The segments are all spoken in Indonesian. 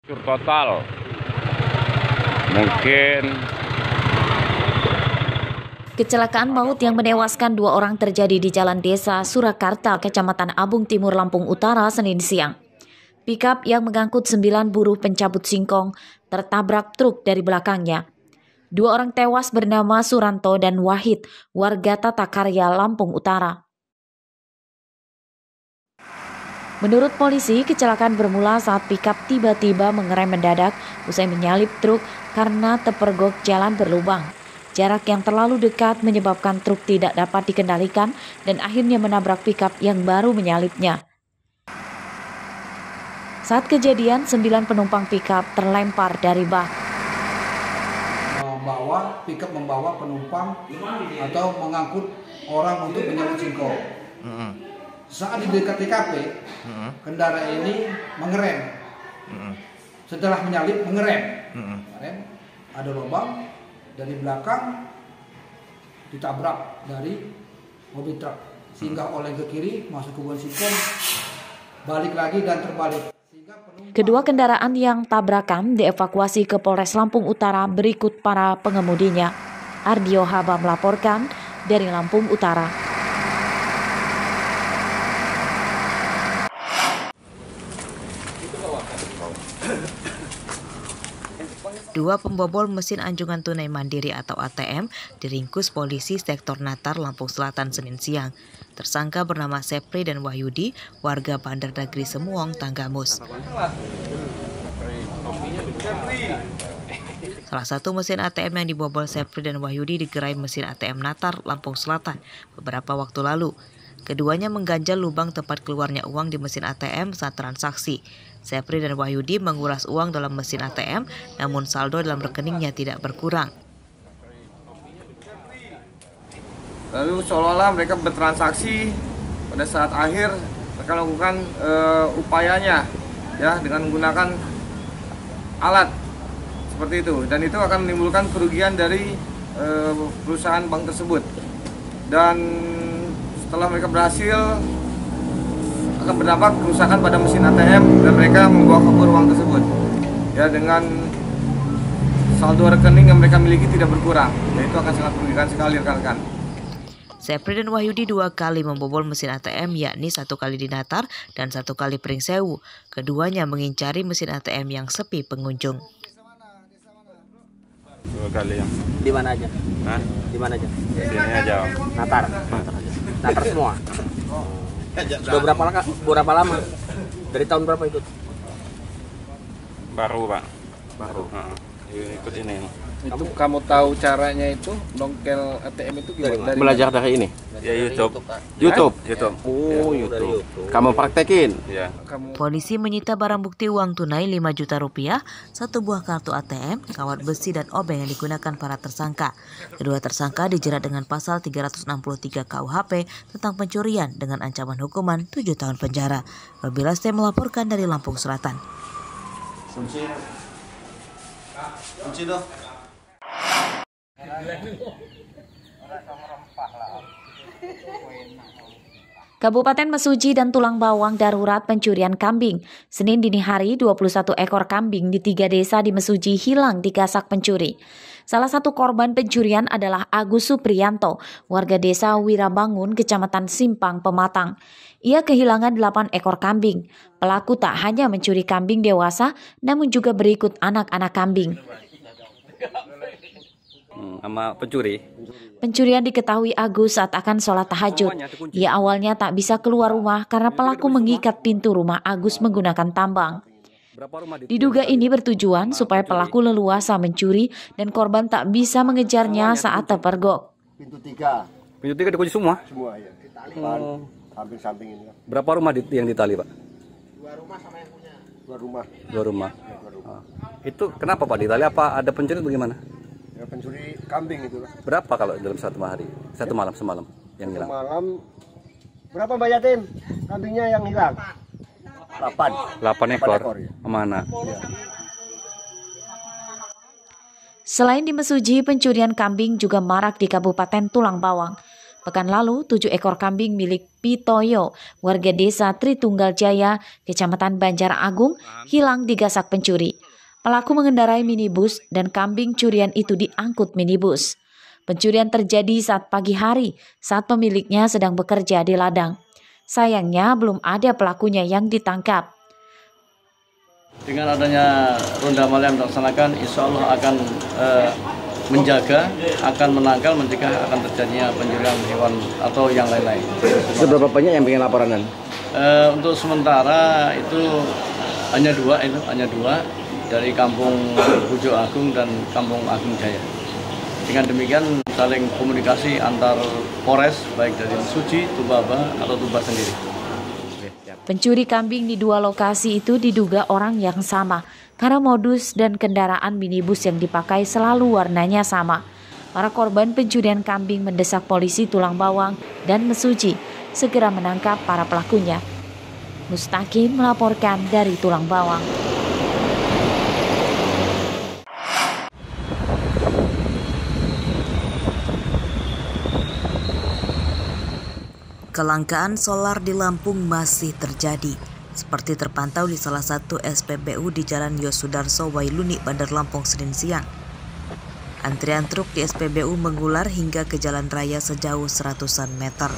Total mungkin. Kecelakaan maut yang menewaskan 2 orang terjadi di Jalan Desa Surakarta, Kecamatan Abung Timur, Lampung Utara, Senin siang. Pikap yang mengangkut 9 buruh pencabut singkong tertabrak truk dari belakangnya. 2 orang tewas bernama Suranto dan Wahid, warga Tata Karya, Lampung Utara. Menurut polisi, kecelakaan bermula saat pikap tiba-tiba mengerem mendadak usai menyalip truk karena terpergok jalan berlubang. Jarak yang terlalu dekat menyebabkan truk tidak dapat dikendalikan dan akhirnya menabrak pikap yang baru menyalipnya. Saat kejadian, 9 penumpang pikap terlempar dari bak. Pikap membawa penumpang atau mengangkut orang untuk menyalip singkong. Saat di dekat TKP, kendaraan ini mengerem. Setelah menyalip, mengerem. Ada lubang dari belakang, ditabrak dari mobil truk, sehingga oleng ke kiri, masuk ke buan singkong, balik lagi dan terbalik. Kedua kendaraan yang tabrakan dievakuasi ke Polres Lampung Utara berikut para pengemudinya. Ardio Haba melaporkan dari Lampung Utara. Dua pembobol mesin anjungan tunai mandiri atau ATM diringkus polisi sektor Natar, Lampung Selatan, Senin siang. Tersangka bernama Sepri dan Wahyudi, warga Bandar Negeri Semuong, Tanggamus. Salah satu mesin ATM yang dibobol Sepri dan Wahyudi digerai mesin ATM Natar, Lampung Selatan beberapa waktu lalu. Keduanya mengganjal lubang tempat keluarnya uang di mesin ATM saat transaksi. Sepri dan Wahyudi menguras uang dalam mesin ATM, namun saldo dalam rekeningnya tidak berkurang. Lalu seolah-olah mereka bertransaksi, pada saat akhir mereka lakukan upayanya ya dengan menggunakan alat seperti itu, dan itu akan menimbulkan kerugian dari perusahaan bank tersebut. Dan setelah mereka berhasil, akan berdampak kerusakan pada mesin ATM dan mereka membawa kabur uang tersebut ya, dengan saldo rekening yang mereka miliki tidak berkurang, dan itu akan sangat merugikan sekali rekan-rekan. Sepri dan Wahyudi 2 kali membobol mesin ATM, yakni 1 kali di Natar dan 1 kali Pringsewu. Keduanya mengincari mesin ATM yang sepi pengunjung. 2 kali yang di mana aja? Hah? Di mana aja? Sini aja. Natar. Natar semua. Sudah berapa lama? Dari tahun berapa ikut? Baru, Pak. Baru. Ikut ini. Itu kamu tahu caranya itu dongkel ATM itu gimana? Belajar dari ini? Ya YouTube. YouTube. Oh, YouTube. Kamu praktekin? Ya. Polisi menyita barang bukti uang tunai 5 juta rupiah, 1 buah kartu ATM, kawat besi dan obeng yang digunakan para tersangka. Kedua tersangka dijerat dengan pasal 363 KUHP tentang pencurian dengan ancaman hukuman 7 tahun penjara. Robila Ste melaporkan dari Lampung Selatan. Kunci dong. Kabupaten Mesuji dan Tulang Bawang darurat pencurian kambing. Senin dini hari, 21 ekor kambing di 3 desa di Mesuji hilang digasak pencuri. Salah satu korban pencurian adalah Agus Supriyanto, warga desa Wirabangun, Kecamatan Simpang, Pematang. Ia kehilangan 8 ekor kambing. Pelaku tak hanya mencuri kambing dewasa, namun juga berikut anak-anak kambing. Sama pencuri. Pencurian diketahui Agus saat akan sholat tahajud. Ia awalnya tak bisa keluar rumah karena pelaku mengikat pintu rumah Agus menggunakan tambang. Diduga ini bertujuan supaya pelaku leluasa mencuri dan korban tak bisa mengejarnya saat terpergok. Pintu 3 dikunci semua? semua ya. Samping-samping ini. Berapa rumah yang ditali, Pak? 2 rumah sama yang punya. 2 rumah. 2 rumah. Itu kenapa, Pak, ditali? Apa ada pencuri bagaimana? Ya pencuri kambing itu lah. Berapa kalau dalam satu malam semalam yang hilang? Malam berapa Mbak Yatim? Kambingnya yang hilang? 8 ekor. Ya. Mana? Ya. Selain di Mesuji, pencurian kambing juga marak di Kabupaten Tulang Bawang. Pekan lalu, 7 ekor kambing milik Pitoyo, warga desa Tritunggal Jaya, Kecamatan Banjar Agung, hilang digasak pencuri. Pelaku mengendarai minibus dan kambing curian itu diangkut minibus. Pencurian terjadi saat pagi hari, saat pemiliknya sedang bekerja di ladang. Sayangnya belum ada pelakunya yang ditangkap. Dengan adanya ronda malam dilaksanakan, insya Allah akan menjaga, akan menangkal, mencegah akan terjadinya pencurian hewan atau yang lain-lain. Seberapa banyak yang pengen laporan? Untuk sementara itu hanya dua dari Kampung Bujo Agung dan Kampung Agung Jaya. Dengan demikian saling komunikasi antar Polres baik dari Mesuji, Tumbaba atau Tumbas sendiri. Pencuri kambing di 2 lokasi itu diduga orang yang sama karena modus dan kendaraan minibus yang dipakai selalu warnanya sama. Para korban pencurian kambing mendesak polisi Tulang Bawang dan Mesuji segera menangkap para pelakunya. Mustaqim melaporkan dari Tulang Bawang. Kelangkaan solar di Lampung masih terjadi, seperti terpantau di salah satu SPBU di Jalan Yosudarso Wailuni, Bandar Lampung, Senin siang. Antrian truk di SPBU mengular hingga ke jalan raya sejauh 100-an meter.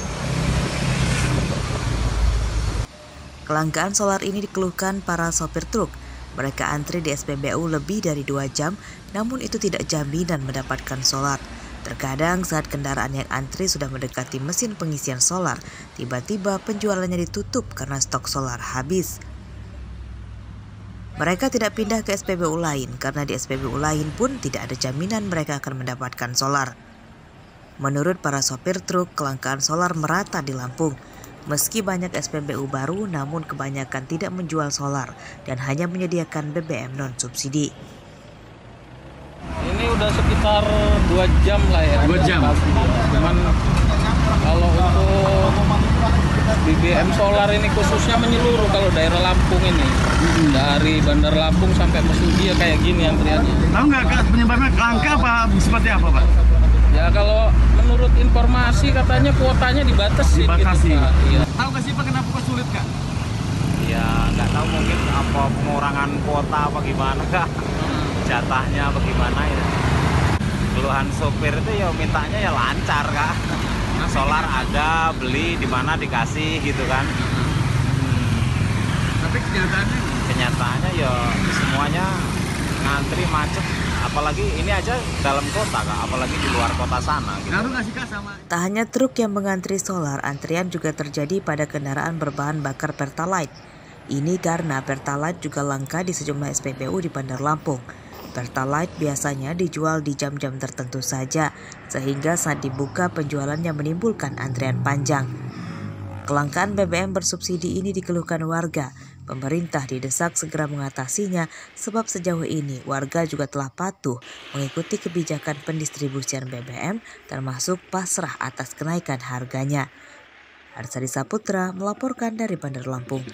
Kelangkaan solar ini dikeluhkan para sopir truk. Mereka antri di SPBU lebih dari 2 jam, namun itu tidak jaminan mendapatkan solar. Terkadang saat kendaraan yang antri sudah mendekati mesin pengisian solar, tiba-tiba penjualannya ditutup karena stok solar habis. Mereka tidak pindah ke SPBU lain karena di SPBU lain pun tidak ada jaminan mereka akan mendapatkan solar. Menurut para sopir truk, kelangkaan solar merata di Lampung. Meski banyak SPBU baru, namun kebanyakan tidak menjual solar dan hanya menyediakan BBM non-subsidi. Ini udah sekitar 2 jam lah ya. 2 jam. Cuman kalau untuk BBM solar ini khususnya menyeluruh kalau daerah Lampung ini. Dari Bandar Lampung sampai Mesuji ya kayak gini antriannya. Tahu nggak penyebabnya langka apa seperti apa, Pak? Ya kalau menurut informasi katanya kuotanya dibatasi. Dibatasi. Gitu, iya. Tahu nggak sih Pak kenapa kok sulit, Kak? Ya nggak tahu, mungkin apa pengurangan kuota apa gimana, Kak. Jatahnya bagaimana ya. Keluhan sopir itu ya mintanya ya lancar, Kak. Solar ada, beli di mana dikasih gitu kan. Tapi kenyataannya ya semuanya ngantri macet. Apalagi ini aja dalam kota, Kak, apalagi di luar kota sana gitu. Tak hanya truk yang mengantri solar, antrian juga terjadi pada kendaraan berbahan bakar Pertalite. Ini karena Pertalite juga langka di sejumlah SPBU di Bandar Lampung. Pertalite biasanya dijual di jam-jam tertentu saja, sehingga saat dibuka penjualannya menimbulkan antrian panjang. Kelangkaan BBM bersubsidi ini dikeluhkan warga. Pemerintah didesak segera mengatasinya, sebab sejauh ini warga juga telah patuh mengikuti kebijakan pendistribusian BBM, termasuk pasrah atas kenaikan harganya. Arsadi Saputra melaporkan dari Bandar Lampung.